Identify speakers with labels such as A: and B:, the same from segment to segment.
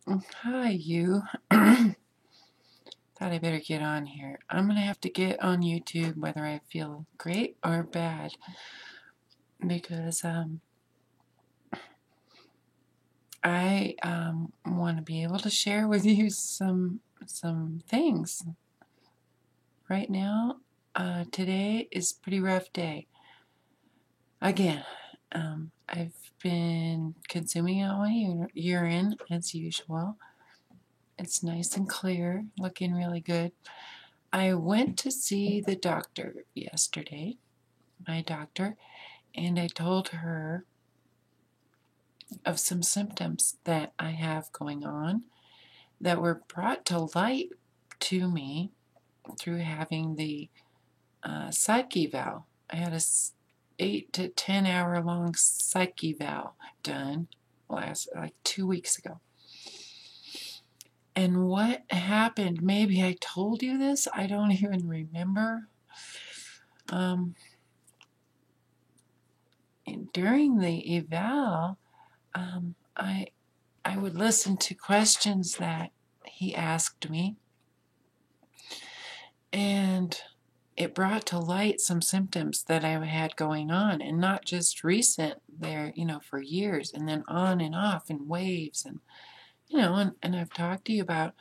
A: Hi, you. Thought I better get on here. I'm gonna have to get on YouTube whether I feel great or bad because I want to be able to share with you some things. Right now, today is a pretty rough day. Again, I've been consuming all my urine as usual. It's nice and clear, looking really good. I went to see the doctor yesterday, my doctor, and I told her of some symptoms that I have going on that were brought to light to me through having the psych eval. I had a 8 to 10 hour long psych eval done last like 2 weeks ago. And what happened, maybe I told you this, I don't even remember. During the eval, I would listen to questions that he asked me, and it brought to light some symptoms that I had going on, and not just recent, there, for years, and then on and off in waves, and and I've talked to you about.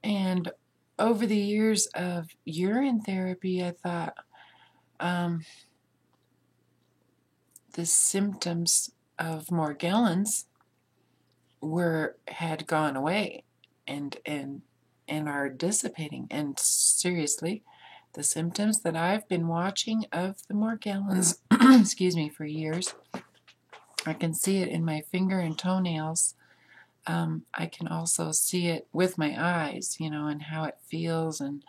A: And over the years of urine therapy, I thought the symptoms of Morgellons had gone away and are dissipating. And seriously, the symptoms that I've been watching of the Morgellons, excuse me, for years, I can see it in my finger and toenails. I can also see it with my eyes, and how it feels, and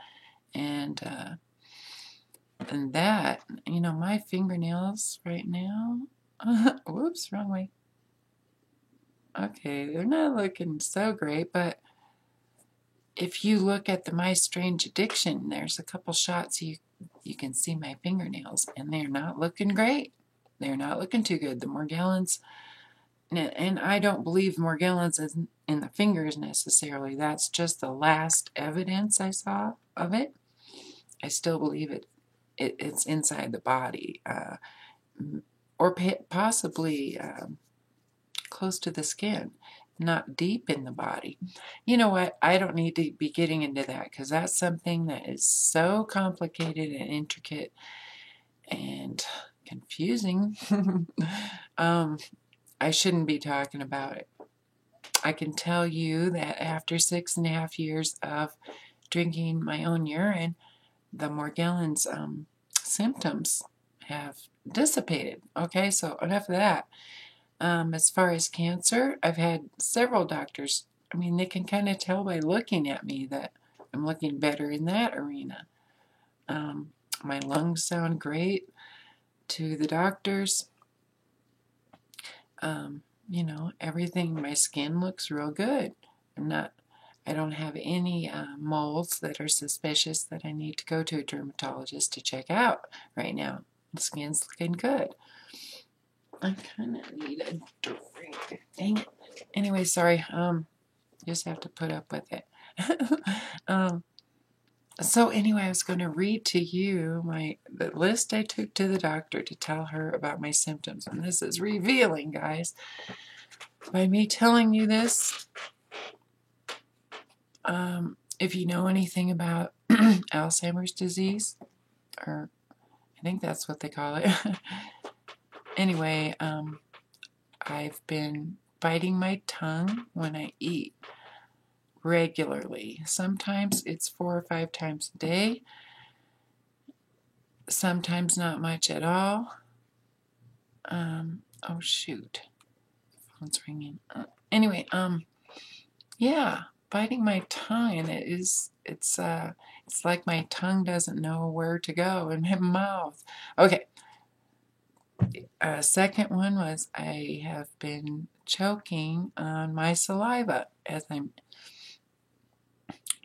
A: that, my fingernails right now. Whoops, wrong way. Okay, they're not looking so great, but if you look at the My Strange Addiction, there's a couple shots you can see my fingernails, and they're not looking great. They're not looking too good. The Morgellons, and I don't believe Morgellons is in the fingers necessarily. That's just the last evidence I saw of it. I still believe it's inside the body, or possibly close to the skin, not deep in the body. You know what? I don't need to be getting into that because that's something that is so complicated and intricate and confusing. I shouldn't be talking about it. I can tell you that after 6.5 years of drinking my own urine, the Morgellons symptoms have dissipated. Okay, so enough of that. As far as cancer, I've had several doctors. I mean, they can kind of tell by looking at me that I'm looking better in that arena. My lungs sound great to the doctors. Everything, my skin looks real good. I don't have any moles that are suspicious that I need to go to a dermatologist to check out right now. The skin's looking good. I kind of need a drink. Dang it. Anyway, sorry. Just have to put up with it. So anyway, I was going to read to you the list I took to the doctor to tell her about my symptoms. And this is revealing, guys. By me telling you this, if you know anything about Alzheimer's disease, or I think that's what they call it. Anyway, I've been biting my tongue when I eat regularly. Sometimes it's 4 or 5 times a day. Sometimes not much at all. Oh shoot, phone's ringing. Anyway, yeah, biting my tongue, and it's like my tongue doesn't know where to go in my mouth. Okay. Second one was I have been choking on my saliva as I'm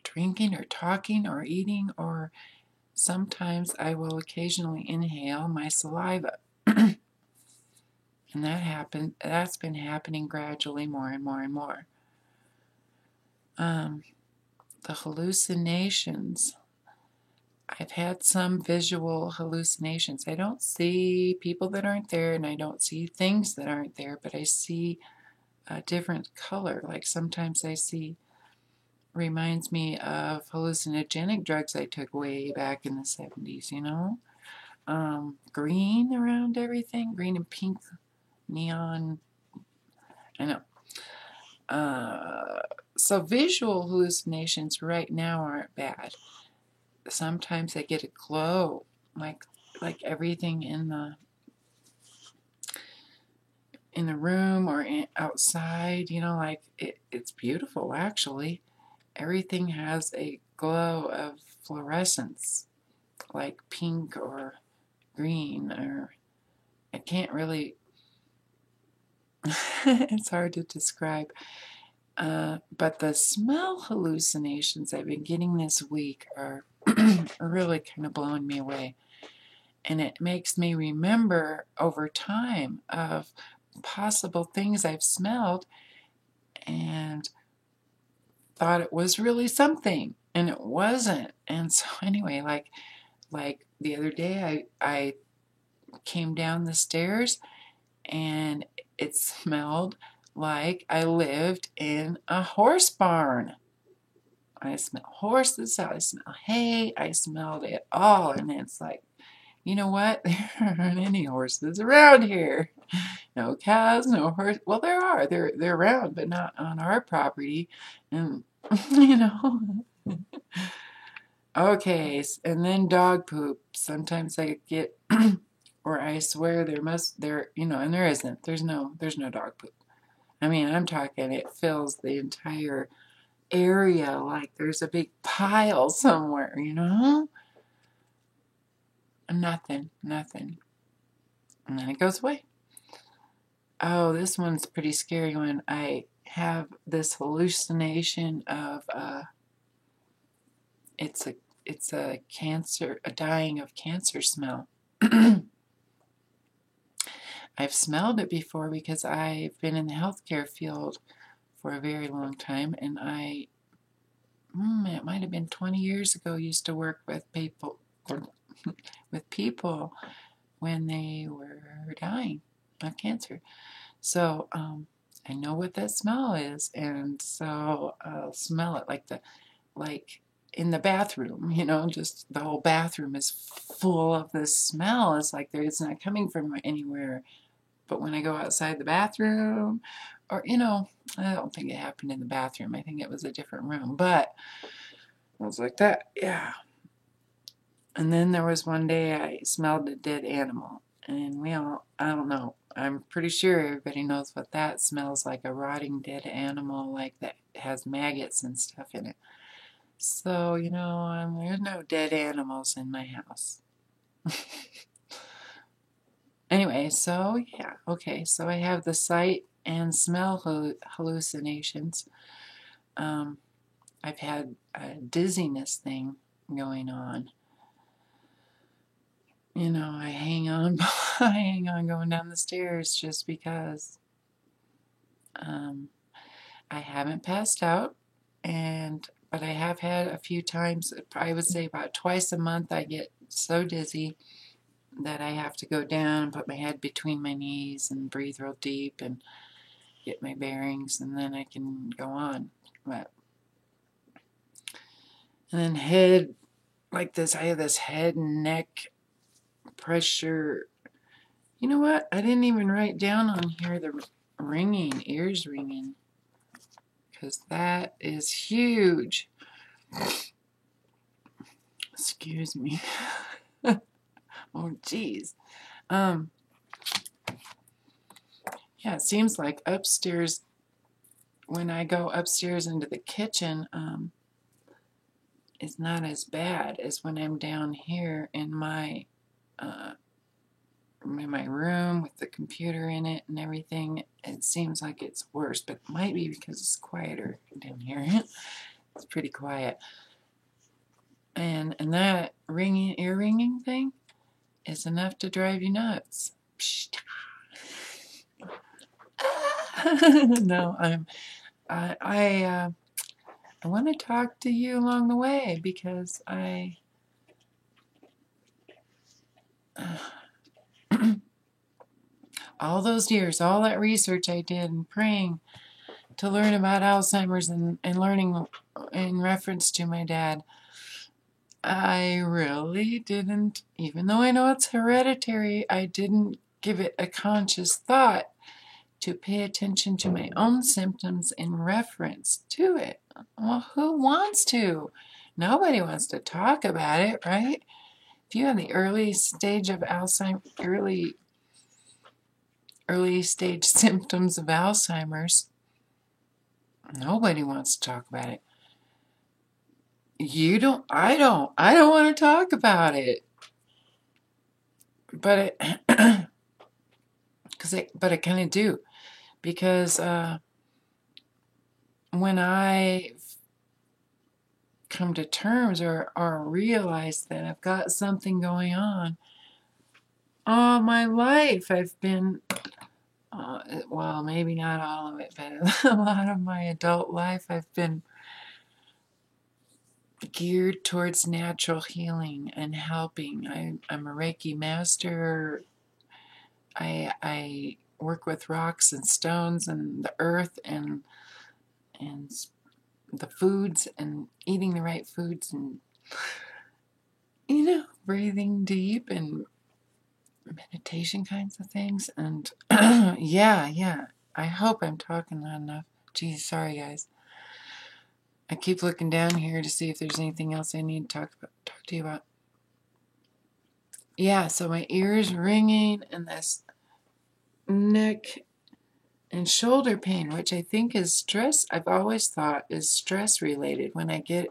A: drinking or talking or eating, or sometimes I will occasionally inhale my saliva. And that's been happening gradually more and more and more. The hallucinations. I've had some visual hallucinations. I don't see people that aren't there, and I don't see things that aren't there, but I see a different color. Like sometimes I see, reminds me of hallucinogenic drugs I took way back in the 70s, you know? Green around everything, green and pink, neon. I know. So visual hallucinations right now aren't bad. Sometimes I get a glow, like everything in the room or outside, you know, like it's beautiful actually. Everything has a glow of fluorescence, like pink or green, or I can't really, it's hard to describe. But the smell hallucinations I've been getting this week are really kind of blowing me away. And it makes me remember over time of possible things I've smelled and thought it was really something, and it wasn't. And so anyway, like the other day I came down the stairs and it smelled like I lived in a horse barn. I smell horses, I smell hay, I smelled it all, and it's like, you know what? There aren't any horses around here. No cows, no horse. Well, there are. They're around, but not on our property. And you know. Okay, and then dog poop. Sometimes I get, or I swear you know, and there isn't. There's no dog poop. I mean, I'm talking it fills the entire area like there's a big pile somewhere, you know? Nothing. And then it goes away. Oh, this one's a pretty scary one. I have this hallucination of it's a cancer, a dying of cancer smell. I've smelled it before because I've been in the healthcare field for a very long time, and it might have been 20 years ago, used to work with people when they were dying of cancer. So I know what that smell is, and so I'll smell it like in the bathroom, you know, just the whole bathroom is full of this smell. It's like it's not coming from anywhere. But when I go outside the bathroom, or, you know, I don't think it happened in the bathroom. I think it was a different room, but it was like that, yeah. And then there was one day I smelled a dead animal, and I don't know, I'm pretty sure everybody knows what that smells like, a rotting dead animal like that has maggots and stuff in it. So, you know, there's no dead animals in my house. Anyway, so yeah, okay, so I have the sight and smell hallucinations. I've had a dizziness thing going on. You know, I hang on going down the stairs just because I haven't passed out, but I have had a few times, I would say about twice a month, I get so dizzy that I have to go down and put my head between my knees and breathe real deep and get my bearings, and then I can go on. And then head, like this, I have this head and neck pressure. You know what? I didn't even write down on here the ringing, ears ringing, because that is huge. Excuse me. Oh, geez. Yeah, it seems like upstairs, when I go upstairs into the kitchen, it's not as bad as when I'm down here in my room with the computer in it and everything. It seems like it's worse, but it might be because it's quieter down here. It's pretty quiet. And that ear ringing thing is enough to drive you nuts. No, I want to talk to you along the way because all those years, all that research I did and praying to learn about Alzheimer's and learning in reference to my dad, I really didn't, even though I know it's hereditary, I didn't give it a conscious thought to pay attention to my own symptoms in reference to it. Well, who wants to? Nobody wants to talk about it, right? If you have the early stage of Alzheimer's, early stage symptoms of Alzheimer's, nobody wants to talk about it. You don't, I don't want to talk about it. But I kind of do, because when I come to terms or realize that I've got something going on, all my life I've been, well, maybe not all of it, but a lot of my adult life I've been geared towards natural healing and helping. I'm a Reiki master. I work with rocks and stones and the earth and the foods and eating the right foods and, breathing deep and meditation kinds of things. And yeah, I hope I'm talking loud enough. Geez, sorry guys. I keep looking down here to see if there's anything else I need to talk to you about. Yeah, so my ears ringing and this neck and shoulder pain, which I think is stress. I've always thought is stress related. When I get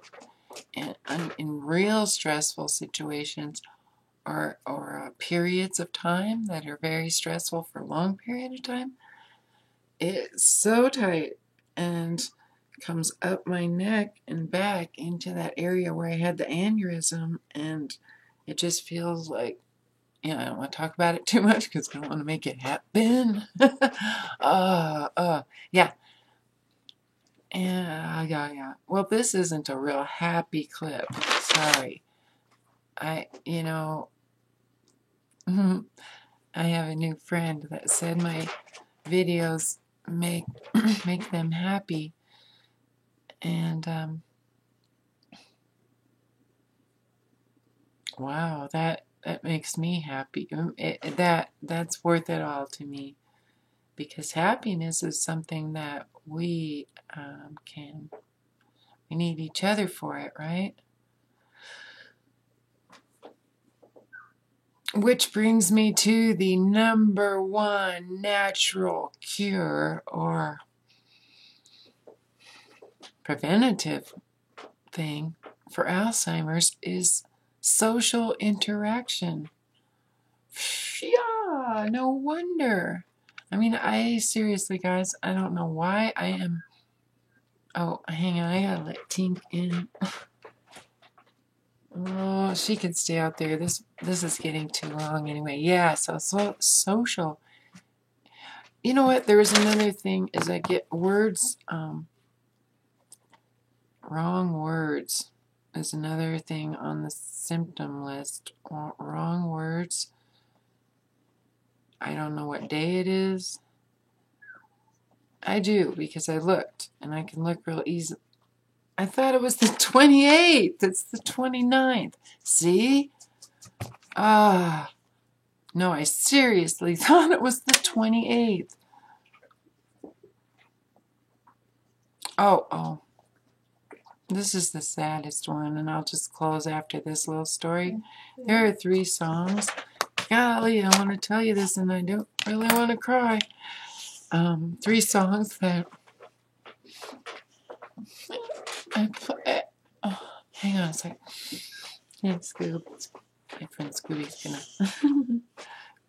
A: in real stressful situations or periods of time that are very stressful for a long period of time, it's so tight and comes up my neck and back into that area where I had the aneurysm, and it just feels like, I don't want to talk about it too much because I don't want to make it happen. Yeah. Yeah. Well, this isn't a real happy clip. Sorry. I have a new friend that said my videos make them happy, and wow, that makes me happy. That's worth it all to me, because happiness is something that we need each other for it, right? Which brings me to the number one natural cure or preventative thing for Alzheimer's is social interaction. Yeah, no wonder. I mean, seriously, guys, I don't know why I am. Oh, hang on, I gotta let Tink in. Oh, she can stay out there. This is getting too long anyway. Yeah, so social. You know what? There was another thing, is I get words, wrong words is another thing on the symptom list. Wrong words. I don't know what day it is. I do, because I looked, and I can look real easy. I thought it was the 28th. It's the 29th. See? No, I seriously thought it was the 28th. Oh. This is the saddest one, and I'll just close after this little story. There are 3 songs. Golly, I want to tell you this, and I don't really want to cry. 3 songs that I play. Oh, hang on a sec. Yeah, Scoob. My friend Scooby's gonna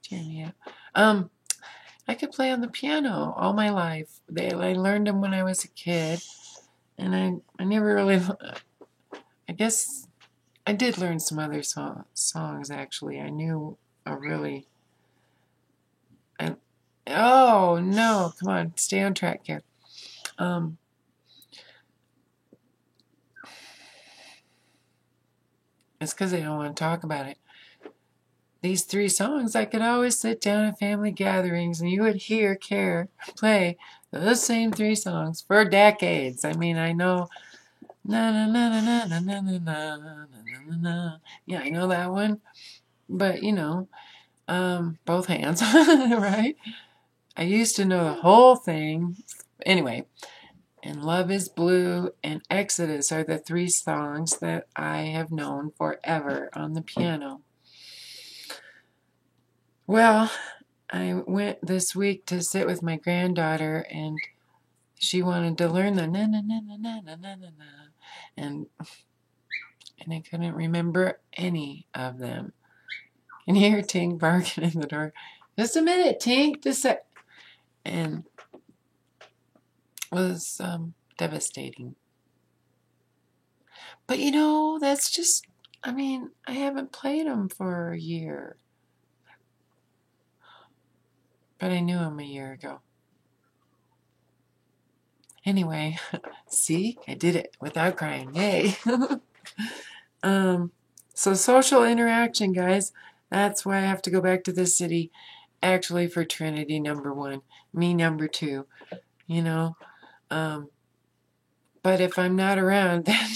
A: cheer me up. I could play on the piano all my life. I learned them when I was a kid, and I never really. I guess I did learn some other songs actually. I knew a really. Oh no! Come on, stay on track here. It's because they don't want to talk about it. These 3 songs, I could always sit down at family gatherings and you would hear Care play those same 3 songs for decades. I mean, I know na na na na na na na na na na na. Yeah, I know that one. But both hands, right? I used to know the whole thing. Anyway, and Love is Blue and Exodus are the 3 songs that I have known forever on the piano. Well, I went this week to sit with my granddaughter, and she wanted to learn the na na na na na na na na, and I couldn't remember any of them. And you hear Tink barking in the door. Just a minute, Tink. Just a. And it was devastating. But that's just. I mean, I haven't played them for a year. But I knew him a year ago. Anyway, see, I did it without crying. Yay! So social interaction, guys. That's why I have to go back to the city. Actually, for Trinity number 1, me number 2. But if I'm not around, then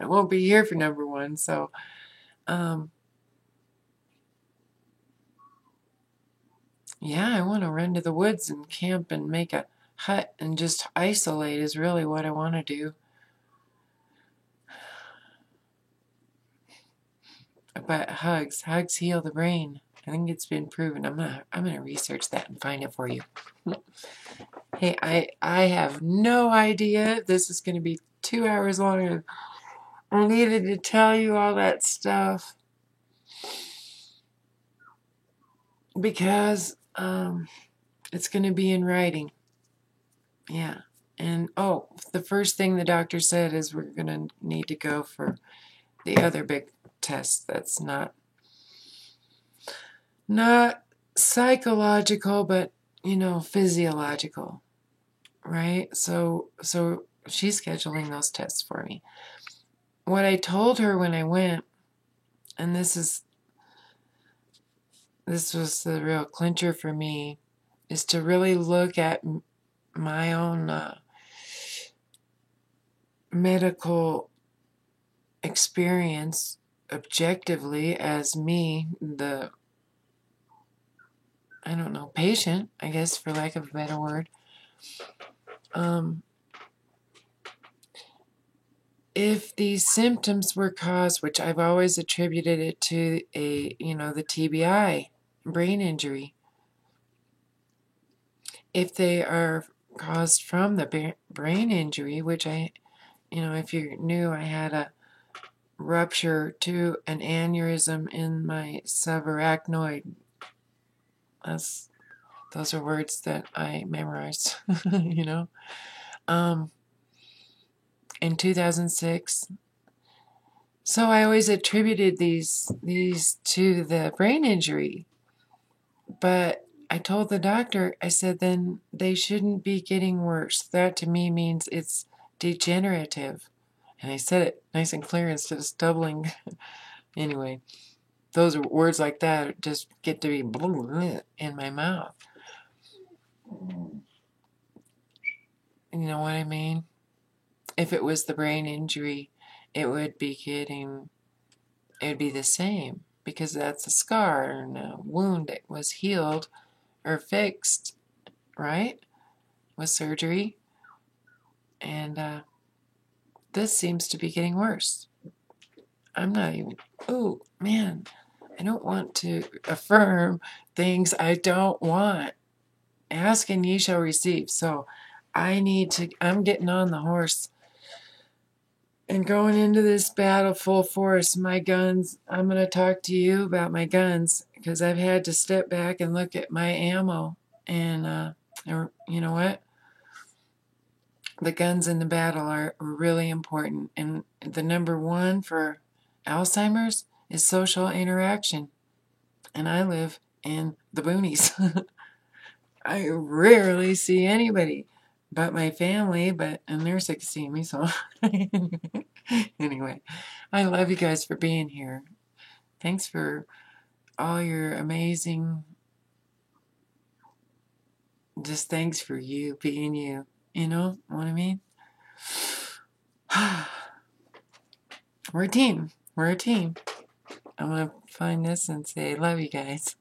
A: I won't be here for number 1. So, yeah, I want to run to the woods and camp and make a hut and just isolate is really what I want to do. But hugs heal the brain. I think it's been proven. I'm gonna research that and find it for you. Hey, I have no idea if this is gonna be 2 hours long. I needed to tell you all that stuff because it's gonna be in writing. Yeah. And the first thing the doctor said is we're gonna need to go for the other big test that's not psychological, but physiological, right? So she's scheduling those tests for me. What I told her when I went, and this was the real clincher for me, is to really look at my own medical experience objectively as me, the patient, I guess, for lack of a better word. If these symptoms were caused, which I've always attributed it to the TBI, brain injury, if they are caused from the brain injury, which if you're new, I had a rupture to an aneurysm in my subarachnoid. Those are words that I memorized, in 2006. So I always attributed these to the brain injury. But I told the doctor, I said, then they shouldn't be getting worse. That to me means it's degenerative. And I said it nice and clear instead of stumbling. Anyway, those words like that just get to be in my mouth. You know what I mean? If it was the brain injury, it would be the same, because that's a scar and a wound that was healed or fixed, right? With surgery. And this seems to be getting worse. I'm not even, I don't want to affirm things I don't want. Ask and ye shall receive. So I'm getting on the horse and going into this battle full force. My guns, I'm going to talk to you about my guns, because I've had to step back and look at my ammo. And you know what? The guns in the battle are really important. And the number 1 for Alzheimer's is social interaction. And I live in the boonies. I rarely see anybody. but my family, and they're sick of seeing me, so anyway, I love you guys for being here. Thanks for all your amazing, just thanks for you being you. You know what I mean? We're a team. We're a team. I'm going to find this and say, love you guys.